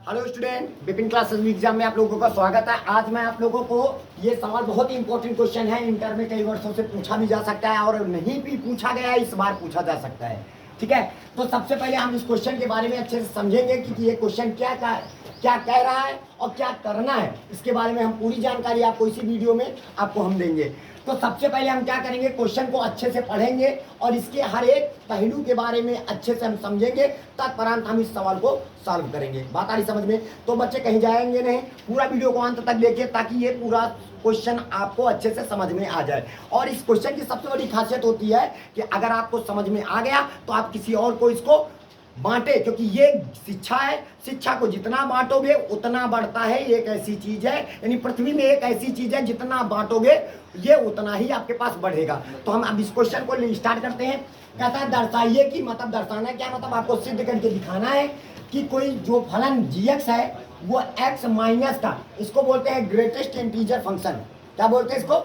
Hello student, Vipin classes exam में आप लोगों का स्वागत है। आज मैं आप लोगों को ये सवाल बहुत ही इंपॉर्टेंट क्वेश्चन है, इंटर में कई वर्षों से पूछा भी जा सकता है और नहीं भी पूछा गया है, इस बार पूछा जा सकता है। ठीक है, तो सबसे पहले हम इस क्वेश्चन के बारे में अच्छे से समझेंगे कि ये क्वेश्चन क्या कह रहा है और क्या करना है। इसके बारे में हम पूरी जानकारी आपको इसी वीडियो में आपको हम देंगे। तो सबसे पहले हम क्या करेंगे, क्वेश्चन को अच्छे से पढ़ेंगे और इसके हर एक पहलू के बारे में अच्छे से हम समझेंगे, तत्परांत हम इस सवाल को सॉल्व करेंगे। बात आ रही समझ में? तो बच्चे कहीं जाएंगे नहीं, पूरा वीडियो को अंत तक देखिए ताकि ये पूरा क्वेश्चन आपको अच्छे से समझ में आ जाए। और इस क्वेश्चन की सबसे बड़ी खासियत होती है कि अगर आपको समझ में आ गया तो आप किसी और को इसको बांटे, क्योंकि ये शिक्षा है। शिक्षा को जितना बांटोगे उतना बढ़ता है। एक ऐसी चीज है, यानी पृथ्वी में एक ऐसी चीज है, जितना बांटोगे ये उतना ही आपके पास बढ़ेगा। तो हम अब इस क्वेश्चन को स्टार्ट करते हैं। कहता है दर्शाइए कि, मतलब दर्शाना क्या, मतलब आपको सिद्ध करके दिखाना है कि कोई जो फलन gx है वो x माइनस का, इसको बोलते हैं ग्रेटेस्ट इंटीजर फंक्शन। क्या बोलते हैं इसको?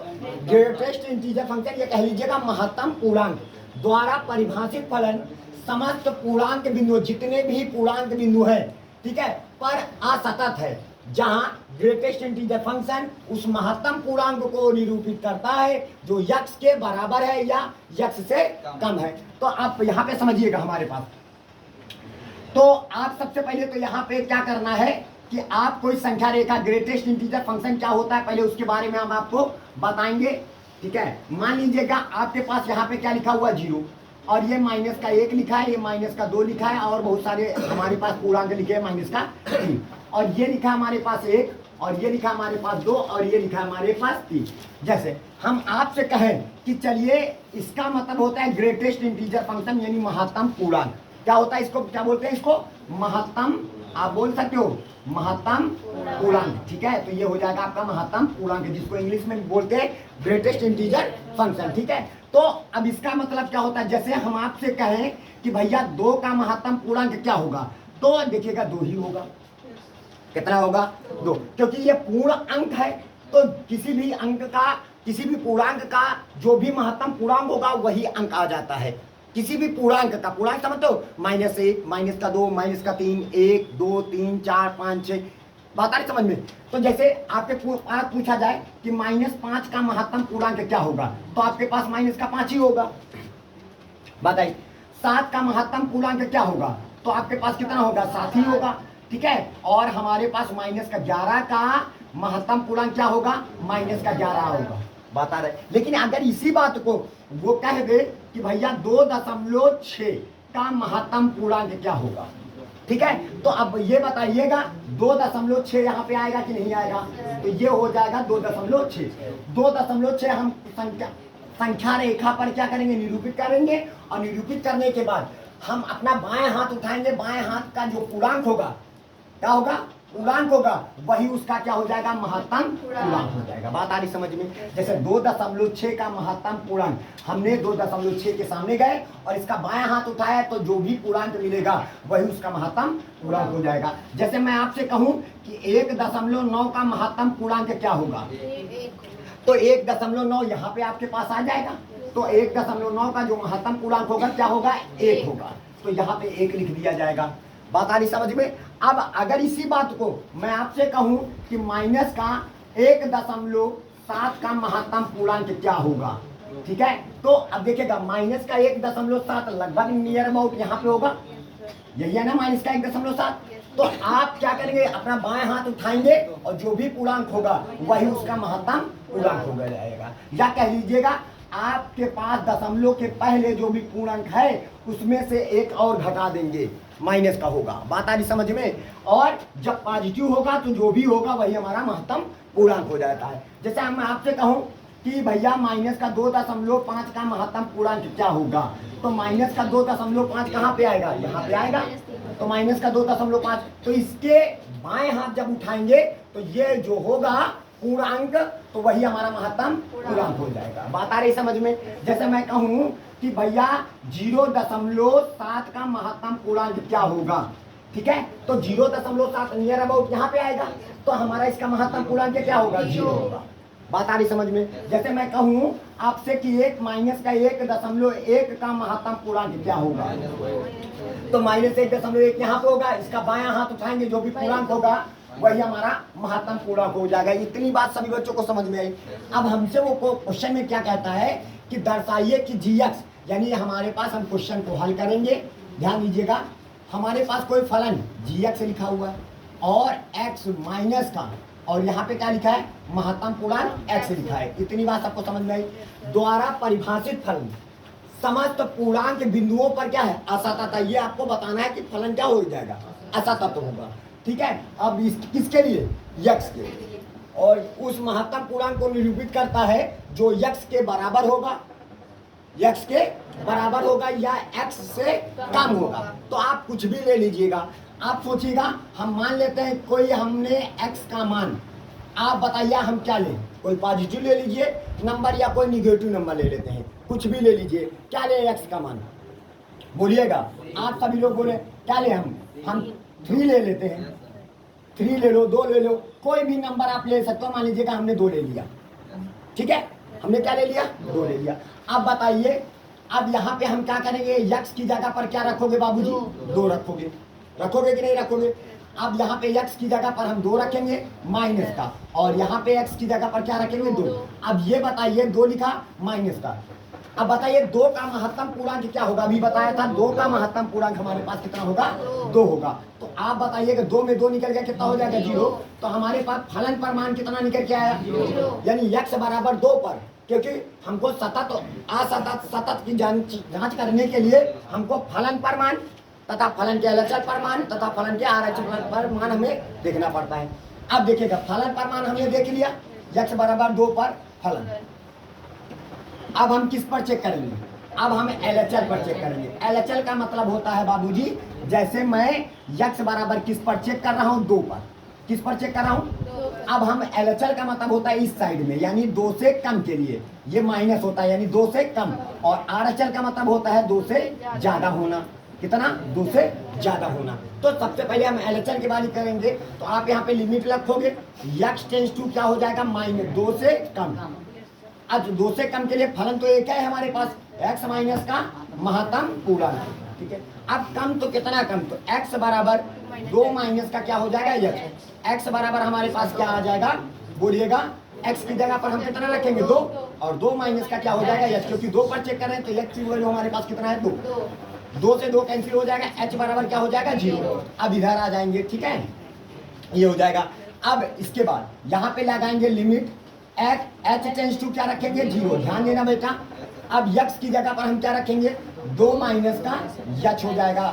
Greatest integer function. ये कह लीजिएगा महत्तम पूर्णांक द्वारा परिभाषित फलन समस्त पूर्णांक बिंदु, जितने भी पूर्णांक बिंदु है, ठीक है, पर असतत है, जहां ग्रेटेस्ट इंटीजर फंक्शन उस महत्तम पूर्णांक को निरूपित करता है जो x के बराबर है या x से कम है। तो आप यहाँ पे समझिएगा हमारे पास। तो आप सबसे पहले तो यहाँ पे क्या करना है कि आप कोई संख्या रेखा, ग्रेटेस्ट इंटीजर फंक्शन क्या होता है पहले उसके बारे में हम आपको बताएंगे। ठीक है, मान लीजिएगा आपके पास यहाँ पे क्या लिखा हुआ 0 और ये माइनस का 1 लिखा है, ये माइनस का 2 लिखा है और बहुत सारे हमारे पास पूर्णांक लिखे हैं माइनस का 3, और ये लिखा हमारे पास 1 और ये लिखा हमारे पास 2 और ये लिखा हमारे पास 3। जैसे हम आपसे कहें कि चलिए इसका मतलब होता है ग्रेटेस्ट इंटीजर फंक्शन यानी महत्तम पूर्णांक। क्या होता है इसको, क्या बोलते हैं इसको? महत्तम, आप बोल सकते हो महत्तम पूर्णांक। ठीक है, तो ये हो जाएगा आपका महत्तम पूर्णांक, जिसको इंग्लिश में बोलते हैं ग्रेटेस्ट इंटीजर फंक्शन। ठीक है, तो अब इसका मतलब क्या होता है, जैसे हम आपसे कहें कि भैया 2 का महत्तम पूर्णांक क्या होगा, तो देखिएगा 2 ही होगा। कितना होगा? 2, क्योंकि ये पूर्ण अंक है। तो किसी भी अंक का, किसी भी पूर्णांक का जो भी महत्तम पूर्णांक होगा वही अंक आ जाता है। किसी भी पूर्णांक का, पूर्णांक समझते हो, -1, माइनस का 2, माइनस का 3, 1, 2, 3, 4, 5, 6। बात आ रही समझ में? तो जैसे आपके पास पूछा जाए कि -5 का महत्तम पूर्णांक क्या होगा, तो आपके पास माइनस का 5 ही होगा। बताइए 7 का महत्तम पूर्णांक क्या होगा, तो आपके पास कितना होगा? 7 ही होगा। ठीक है, और हमारे पास माइनस का 11 का महत्तम पूर्णांक क्या होगा? माइनस का 11 होगा। बता रहे, लेकिन अगर इसी बात को वो कह दे कि भैया 2.6 का महत्तम पूर्णांक क्या होगा, ठीक है, तो अब ये बताइएगा 2.6 यहाँ पे आएगा कि नहीं आएगा? तो ये हो जाएगा 2.6। 2.6 हम संख्या रेखा पर क्या करेंगे? निरूपित करेंगे, और निरूपित करने के बाद हम अपना बाएं हाथ उठाएंगे। बाएं हाथ का जो पूर्णांक होगा, क्या होगा? पूर्णांक होगा, वही उसका क्या हो जाएगा? महत्तम पूर्णांक हो जाएगा। बात आ रही समझ में? जैसे 2.6 का महत्तम पूर्णांक, हमने 2.6 के सामने गए और इसका बायां हाथ उठाया, तो जो भी पूर्णांक मिलेगा वही उसका महत्तम पूर्णांक हो जाएगा। जैसे मैं आपसे कहूं कि 1.9 का महत्तम पूर्णांक क्या होगा, तो 1.9 यहाँ पे आपके पास आ जाएगा। तो 1.9 का जो महत्तम पूर्णांक होगा क्या होगा? 1 होगा। तो यहाँ पे 1 लिख दिया जाएगा। बात आ रही समझ में? अब अगर इसी बात को मैं आपसे कहूं कि माइनस का 1.7 का महत्तम पूर्णांक क्या होगा, ठीक है, तो अब देखिएगा माइनस का 1.7 लगभग नियर अबाउट यहाँ पे होगा, यही है ना, माइनस का 1.7। तो आप क्या करेंगे? अपना बाएं हाथ उठाएंगे और जो भी पूर्णांक होगा वही उसका महत्तम पूर्णांक हो जाएगा। या कह लीजिएगा आपके पास दशमलव के पहले जो भी पूर्णांक है उसमें से 1 और घटा देंगे, माइनस का होगा। बात आ रही समझ में? और जब पॉजिटिव होगा तो जो भी होगा वही हमारा महत्तम पूर्णांक हो जाता है। जैसे मैं आपसे कहूं कि भैया माइनस का 2.5 का महत्तम पूर्णांक क्या होगा, तो माइनस का 2.5 कहाँ पे आएगा? यहाँ पे आएगा। तो माइनस का 2.5, तो इसके बाएं हाथ जब उठाएंगे तो ये जो होगा पूर्णांक, तो वही हमारा महत्तम पूर्णांक हो जाएगा। बात आ रही समझ में? जैसे मैं कहूं कि भैया 0.7 का महत्तम पूर्णांक क्या होगा, ठीक है, तो 0.7 नियर अबाउट यहाँ पे आएगा, तो हमारा इसका महत्तम पूर्णांक क्या होगा? 0 होगा। बात आ रही समझ में? जैसे मैं कहूं आपसे कि 1 माइनस का 1.1 का महत्तम पूर्णांक क्या होगा। तो -1.1 यहाँ पे होगा, इसका बायां हाथ उठाएंगे, जो भी पूर्णांक होगा वही हमारा महत्तम पूर्णांक हो जाएगा। इतनी बात सभी बच्चों को समझ में आई। अब हमसे वो क्वेश्चन में क्या कहता है कि दर्शाइए कि gx, यानी हमारे पास हम क्वेश्चन को हल करेंगे। ध्यान दीजिएगा, हमारे पास कोई फलन gx लिखा हुआ है और x माइनस का, और यहाँ पे क्या लिखा है, महत्तम पूर्णांक x लिखा है। इतनी बात सबको समझ में आई। द्वारा परिभाषित फलन समस्त पूर्णांक बिंदुओं पर क्या है, असतत। ये आपको बताना है कि फलन क्या हो जाएगा, असतत होगा। ठीक है, अब किसके लिए, यक्स के, और उस महत्तम पूर्णांक को निरूपित करता है जो यक्स के बराबर होगा, यक्स के बराबर होगा या एक्स से कम होगा। तो आप कुछ भी ले लीजिएगा। आप सोचिएगा, हम मान लेते हैं कोई हमने एक्स का मान, आप बताइए हम क्या लें, कोई पॉजिटिव ले लीजिए नंबर या कोई निगेटिव नंबर ले लेते हैं, कुछ भी ले लीजिए। क्या ले एक्स का मान, बोलिएगा। आप सभी लोग बोले क्या ले, हम 3 ले लेते हैं। 3 ले लो, 2 ले लो, कोई भी नंबर आप ले सकते हो। मान लीजिएगा हमने 2 ले लिया, ठीक है, हमने क्या ले लिया, 2 ले लिया। अब बताइए, अब यहाँ पे हम क्या करेंगे, यक्स की जगह पर क्या रखोगे बाबूजी, 2 रखोगे, रखोगे कि नहीं रखोगे। अब यहाँ पे x की जगह पर हम 2 रखेंगे माइनस का, और यहाँ पे x की जगह पर क्या रखेंगे, 2। अब ये बताइए, 2 लिखा माइनस का। अब बताइए 2 का महत्तम पूर्णांक क्या होगा, अभी बताया था 2 का महत्तम पूर्णांक हमारे पास कितना होगा, 2 होगा। तो आप बताइएगा 2 में 2 निकल गया, कितना हो जाएगा, 0। तो हमारे पास फलन पर मान कितना निकल के आया, यानी x बराबर 2 पर, क्योंकि हमको सतत असतत सतत की जांच करने के लिए हमको फलन पर मान तथा फलन के एलएचएस पर मान तथा फलन के आरएचएस पर मान हमें देखना पड़ता है। अब देखिएगा, फलन पर मान हमने देख लिया, x बराबर 2 पर फलन। अब हम किस पर चेक करेंगे, अब हम एलएचएल पर चेक करेंगे। एलएचएल का मतलब होता है बाबूजी, जैसे मैं x बराबर किस पर चेक कर रहा हूँ, 2 पर, किस पर चेक कर रहा हूँ। अब हम एलएचएल का मतलब होता है इस साइड में, यानी 2 से कम के लिए ये माइनस होता है, यानी 2 से कम। और आरएचएल का मतलब होता है 2 से ज्यादा होना। कितना, 2 से ज्यादा होना। तो सबसे पहले हम एलएचएल की बात करेंगे। तो आप यहाँ पे लिमिट रखोगे, x टेंस टू क्या हो जाएगा, -2 से कम। अब 2 से कम के लिए फलन तो एक है हमारे पास, x माइनस का महत्तम पूर्णांक, ठीक है। अब कम तो कितना कम, तो x बराबर 2 माइनस का क्या हो जाएगा, x बराबर हमारे पास क्या आ जाएगा, बोलिएगा। x की जगह पर हम कितना रखेंगे, 2, और 2 माइनस का क्या हो जाएगा, h, क्योंकि 2 पर चेक कर रहे हैं। तो x की वैल्यू हमारे पास कितना है, 2 से 2 कैंसिल हो जाएगा, h बराबर क्या हो जाएगा, 0। अब इधर आ जाएंगे, ठीक है, ये हो जाएगा। अब इसके बाद यहाँ पे लगाएंगे लिमिट, h टेंस टू क्या रखेंगे, 0। ध्यान देना बेटा, अब x की जगह पर हम क्या रखेंगे, 2 माइनस का h हो जाएगा,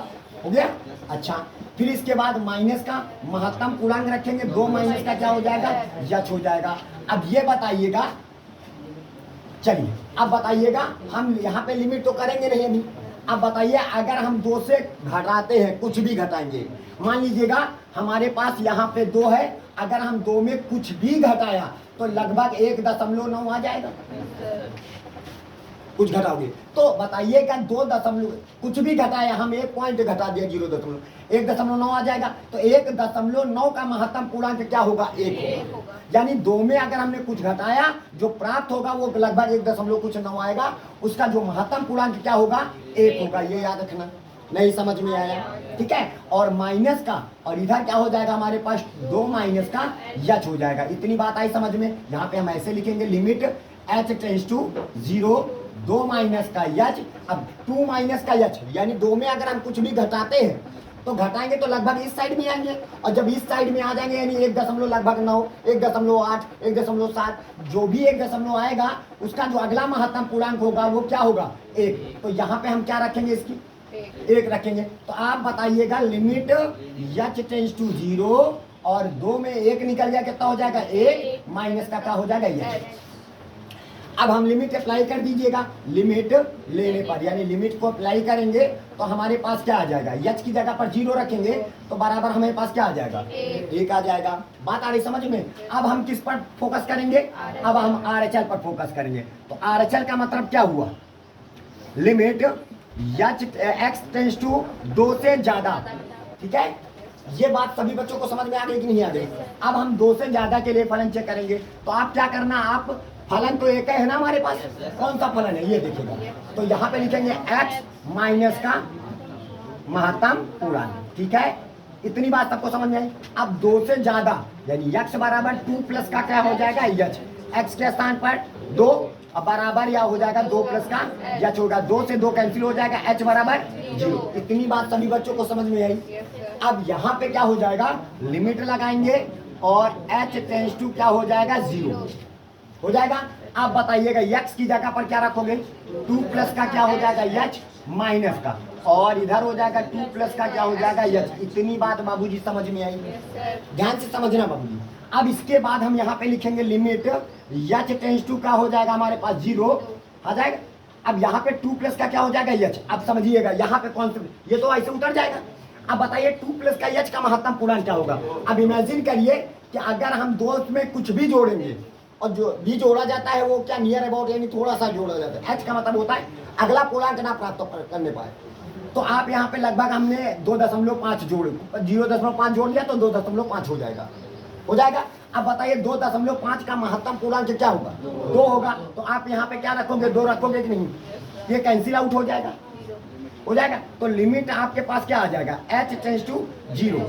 हो गया। अच्छा, फिर इसके बाद माइनस का महत्तम पूर्णांक रखेंगे, 2 माइनस का क्या हो जाएगा, h हो जाएगा। अब ये बताइएगा, चलिए अब बताइएगा, हम यहाँ पे लिमिट तो करेंगे नहीं अभी। अब बताइए, अगर हम 2 से घटाते हैं, कुछ भी घटाएंगे, मान लीजिएगा हमारे पास यहाँ पे 2 है, अगर हम 2 में कुछ भी घटाया तो लगभग 1.9 आ जाएगा। कुछ घटाओगे तो बताइएगा, 2 कुछ भी घटाया, हम 1 पॉइंट घटा दिया, 1.9 आ जाएगा। तो 1.9 का महत्तम पूर्णांक क्या होगा, 1 होगा। यानी 2 में अगर हमने कुछ घटाया, जो प्राप्त होगा वो लगभग 1.9 आएगा। उसका जो महत्तम पूर्णांक क्या होगा, 1 होगा। ये याद रखना, नहीं समझ में आया, ठीक है। और माइनस का, और इधर क्या हो जाएगा हमारे पास, 2 माइनस का h हो जाएगा। इतनी बात आई समझ में। यहाँ पे हम ऐसे लिखेंगे, limit h tends to 0, 2 minus का h। अब 2 माइनस का h, यानी 2 में अगर हम कुछ भी घटाते हैं तो घटाएंगे तो लगभग इस साइड में आएंगे, और जब इस साइड में आ जाएंगे यानी 1.9, 1.8, 1.7, जो भी 1 आएगा, उसका जो अगला महत्तम पूर्णांक होगा वो क्या होगा, 1। तो यहाँ पे हम क्या रखेंगे, इसकी 1 रखेंगे। तो आप बताइएगा, लिमिट h टेंस टू 0 और 2 में 1 निकल गया, कितना हो जाएगा, 1 माइनस का क्या हो जाएगा, h। अब हम लिमिट अप्लाई कर दीजिएगा, लिमिट लेने पर, यानी लिमिट को अप्लाई करेंगे तो हमारे पास क्या आ जाएगा, h की जगह पर 0 रखेंगे तो बराबर हमारे पास क्या आ जाएगा, 1 आ जाएगा। बात आ रही समझ में। अब हम किस पर फोकस करेंगे, अब हम RHL पर फोकस करेंगे। तो RHL का मतलब क्या हुआ, लिमिट x टेंस टू 2 से ज्यादा, ठीक है। ये बात सभी बच्चों को समझ में आ गई कि नहीं आ गई। अब हम 2 से ज्यादा के लिए फलन चेक करेंगे। तो आप क्या करना, आप फलन तो एक है ना हमारे पास, कौन सा फलन है ये देखिएगा। तो यहाँ पे लिखेंगे x माइनस का महत्तम पूर्णांक, ठीक है। इतनी बात सबको समझ में आई। अब 2 से ज्यादा यानी x बराबर 2 प्लस का क्या हो जाएगा h, x के स्थान पर 2 अब बराबर या हो जाएगा 2 प्लस का h होगा, 2 से 2 कैंसिल हो जाएगा, h बराबर 0। इतनी बात सभी बच्चों को समझ में आई। अब यहाँ पे क्या हो जाएगा, लिमिट लगाएंगे और h टेंस टू क्या हो जाएगा 0 हो जाएगा। आप बताइएगा x की जगह पर क्या रखोगे, 2 प्लस का क्या हो जाएगा h माइनस का, और इधर हो जाएगा 2 प्लस का क्या हो जाएगा h। इतनी बात बाबूजी समझ में आई, ध्यान से समझना बाबूजी। अब इसके बाद हम यहाँ पे लिखेंगे लिमिट h टेंस टू क्या हो जाएगा हमारे पास 0 आ जाएगा। अब यहाँ पे 2 प्लस का क्या हो जाएगा h। अब समझिएगा यहाँ पे कौन सा, ये तो ऐसे उतर जाएगा। अब बताइए 2 प्लस का h का महत्तम पूर्णांक क्या होगा। अब इमेजिन करिए कि अगर हम दो में कुछ भी जोड़ेंगे और जो भी जोड़ा जाता है वो क्या नियर अबाउट यानी थोड़ा सा जोड़ा जाता है, h का मतलब होता है अगला पूर्णांक ना प्राप्त करने पाए। तो आप यहाँ पे लगभग हमने 2.5 जोड़े, 0.5 जोड़ लिया तो 2.5 हो जाएगा, हो जाएगा। अब बताइए 2.5 का महत्तम पूर्णांक क्या होगा, 2 होगा। तो आप यहाँ पे क्या रखोगे, 2 रखोगे कि नहीं, ये कैंसिल आउट हो जाएगा, हो जाएगा। तो लिमिट आपके पास क्या आ जाएगा, h टेंस टू 0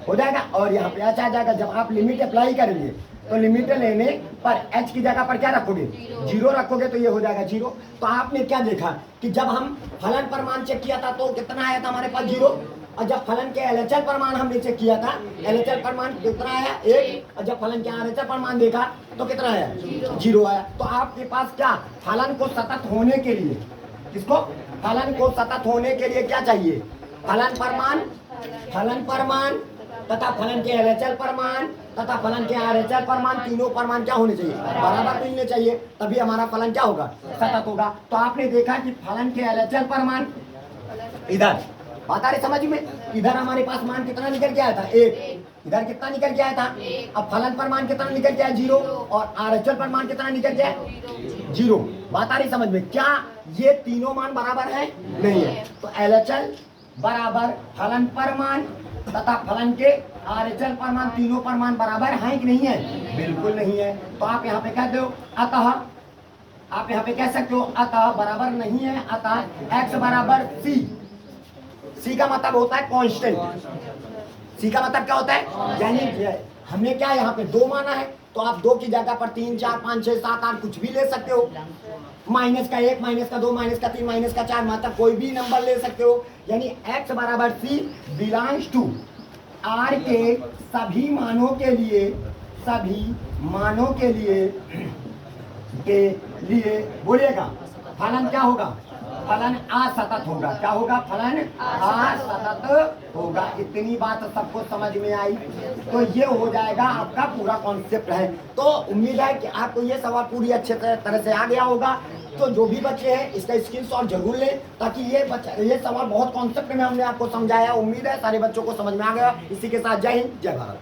हो जाएगा, और यहाँ पे h आ जाएगा। जब आप लिमिट अप्लाई करेंगे तो लिमिट लेने पर h की जगह पर क्या रखोगे, 0 रखोगे, तो ये हो जाएगा 0। तो आपने क्या देखा कि जब हम फलन पर मान चेक किया था तो कितना आया था हमारे पास 0, और जब फलन के LHS पर मान हमने चेक किया था, LHS पर मान कितना आया 1, और जब फलन के RHS पर मान देखा तो कितना आया 0 आया। तो आपके पास क्या फलन को सतत होने के लिए, किसको, फलन को सतत होने के लिए क्या चाहिए, फलन पर मान तथा फलन के LHS पर मान तथा फलन के RHS पर मान, तीनों पर मान क्या होने चाहिए, बराबर मिलने चाहिए, तभी हमारा फलन क्या होगा, सतत होगा। तो आपने देखा कि फलन के LHS पर मान इधर बात आ रही समझ में, इधर हमारे पास मान कितना निकल के आया था 1, इधर कितना निकल के आया था। अब फलन पर मान कितना निकल के आया 0, और RHS पर मान कितना निकल के आया 0। बात आ रही समझ में, क्या ये तीनों मान बराबर है, नहीं है। तो LHS बराबर फलन पर मान तथा फलन के RHS पर मान, तीनों पर मान बराबर है कि नहीं है, बिल्कुल नहीं है। तो आप यहाँ पे कहते हो अतः, आप यहाँ पे कह सकते हो अतः बराबर नहीं है, अतः x बराबर c का मतलब होता है कांस्टेंट। c का मतलब क्या होता है, यानी हमने क्या यहाँ पे 2 माना है, तो आप 2 की जगह पर 3, 4, 5, 6, 7, 8 कुछ भी ले सकते हो, माइनस का 1, माइनस का 2, माइनस का 3, माइनस का 4, मतलब कोई भी नंबर ले सकते हो। यानी x बराबर c बिलोंग्स टू r के सभी मानों के लिए बोलिएगा फलन क्या होगा, फलन असतत होगा। क्या होगा, फलन असतत होगा। इतनी बात सबको समझ में आई। तो ये हो जाएगा आपका पूरा कॉन्सेप्ट है। तो उम्मीद है कि आपको ये सवाल पूरी अच्छे तरह से आ गया होगा। तो जो भी बच्चे हैं इसका स्क्रीनशॉट जरूर लें, ताकि ये सवाल बहुत कॉन्सेप्ट में हमने आपको समझाया। उम्मीद है सारे बच्चों को समझ में आ गया। इसी के साथ जय हिंद, जय भारत।